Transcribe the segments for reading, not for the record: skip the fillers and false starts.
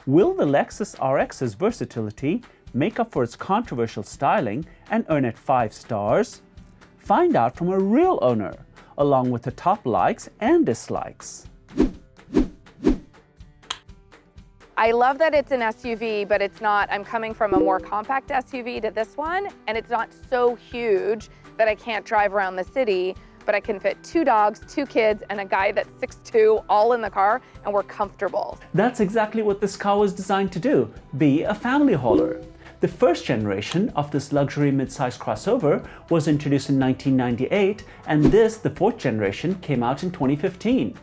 Will the Lexus RX's versatility make up for its controversial styling and earn it 5 stars? Find out from a real owner, along with the top likes and dislikes. I love that it's an SUV, but it's not. I'm coming from a more compact SUV to this one, and it's not so huge that I can't drive around the city, but I can fit 2 dogs, 2 kids, and a guy that's 6'2", all in the car, and we're comfortable. That's exactly what this car was designed to do, be a family hauler. The first generation of this luxury midsize crossover was introduced in 1998, and this, the 4th generation, came out in 2015.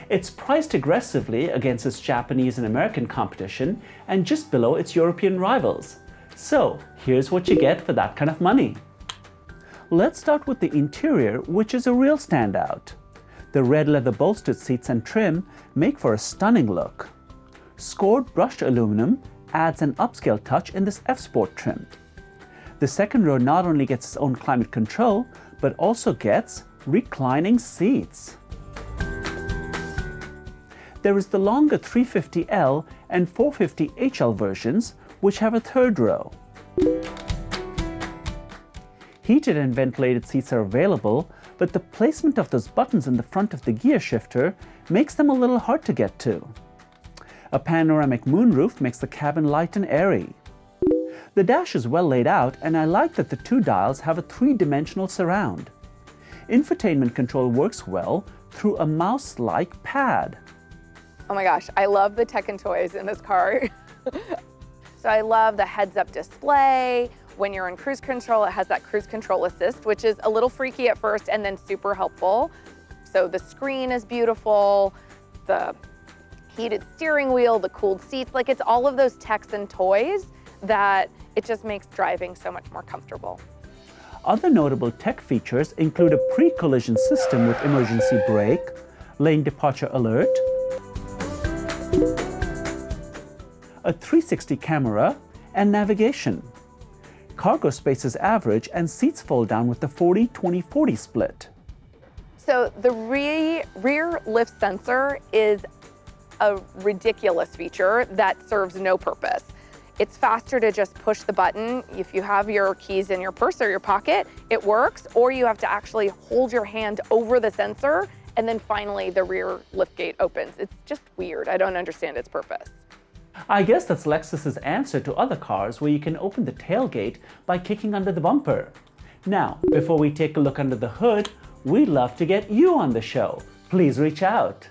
It's priced aggressively against its Japanese and American competition and just below its European rivals. So here's what you get for that kind of money. Let's start with the interior, which is a real standout. The red leather bolstered seats and trim make for a stunning look. Scored brushed aluminum adds an upscale touch in this F-Sport trim. The second row not only gets its own climate control, but also gets reclining seats. There is the longer 350L and 450HL versions, which have a third row. Heated and ventilated seats are available, but the placement of those buttons in the front of the gear shifter makes them a little hard to get to. A panoramic moonroof makes the cabin light and airy. The dash is well laid out, and I like that the 2 dials have a 3-dimensional surround. Infotainment control works well through a mouse-like pad. Oh my gosh, I love the tech and toys in this car. So I love the heads-up display. When you're in cruise control, it has that cruise control assist, which is a little freaky at first and then super helpful. So the screen is beautiful, the heated steering wheel, the cooled seats, like it's all of those techs and toys that it just makes driving so much more comfortable. Other notable tech features include a pre-collision system with emergency brake, lane departure alert, a 360 camera, and navigation. Cargo space is average and seats fold down with the 40-20-40 split. So the rear lift sensor is a ridiculous feature that serves no purpose. It's faster to just push the button. If you have your keys in your purse or your pocket, it works, or you have to actually hold your hand over the sensor and then finally the rear liftgate opens. It's just weird. I don't understand its purpose. I guess that's Lexus's answer to other cars where you can open the tailgate by kicking under the bumper. Now, before we take a look under the hood, we'd love to get you on the show. Please reach out.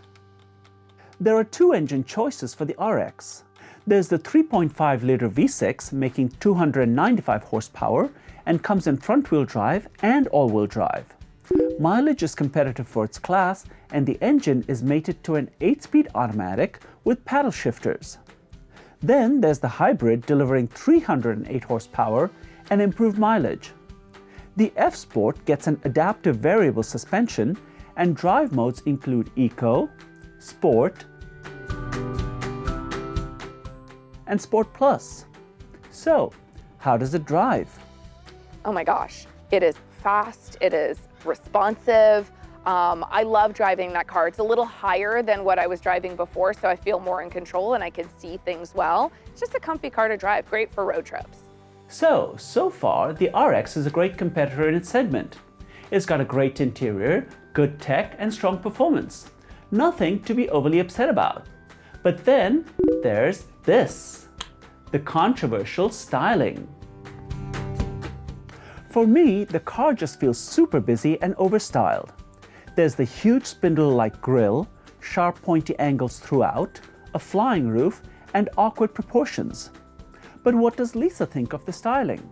There are 2 engine choices for the RX. There's the 3.5-liter V6 making 295 horsepower and comes in front-wheel drive and all-wheel drive. Mileage is competitive for its class, and the engine is mated to an 8-speed automatic with paddle shifters. Then there's the hybrid delivering 308 horsepower and improved mileage. The F-Sport gets an adaptive variable suspension, and drive modes include Eco, Sport, and Sport Plus. So, how does it drive? Oh my gosh, it is fast, it is responsive. I love driving that car. It's a little higher than what I was driving before, so I feel more in control and I can see things well. It's just a comfy car to drive, great for road trips. So far, the RX is a great competitor in its segment. It's got a great interior, good tech, and strong performance. Nothing to be overly upset about. But then there's this, the controversial styling. For me, the car just feels super busy and overstyled. There's the huge spindle-like grille, sharp pointy angles throughout, a flying roof, and awkward proportions. But what does Lisa think of the styling?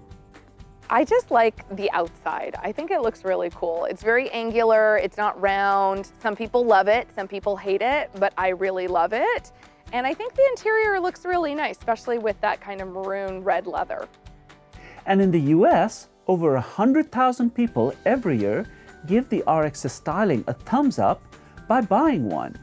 I just like the outside. I think it looks really cool. It's very angular, it's not round. Some people love it, some people hate it, but I really love it. And I think the interior looks really nice, especially with that kind of maroon red leather. And in the US, over 100,000 people every year give the RX's styling a thumbs up by buying one.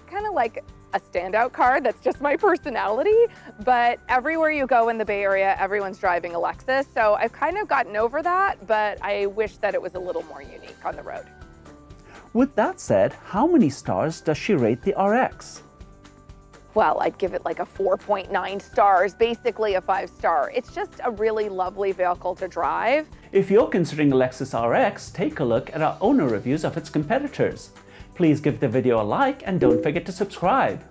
Kind of like a standout car, that's just my personality, but everywhere you go in the Bay Area, everyone's driving a Lexus, so I've kind of gotten over that, but I wish that it was a little more unique on the road. With that said, how many stars does she rate the RX? well, I'd give it like a 4.9 stars, basically a 5-star. It's just a really lovely vehicle to drive. If you're considering a Lexus RX, take a look at our owner reviews of its competitors. Please give the video a like and don't forget to subscribe.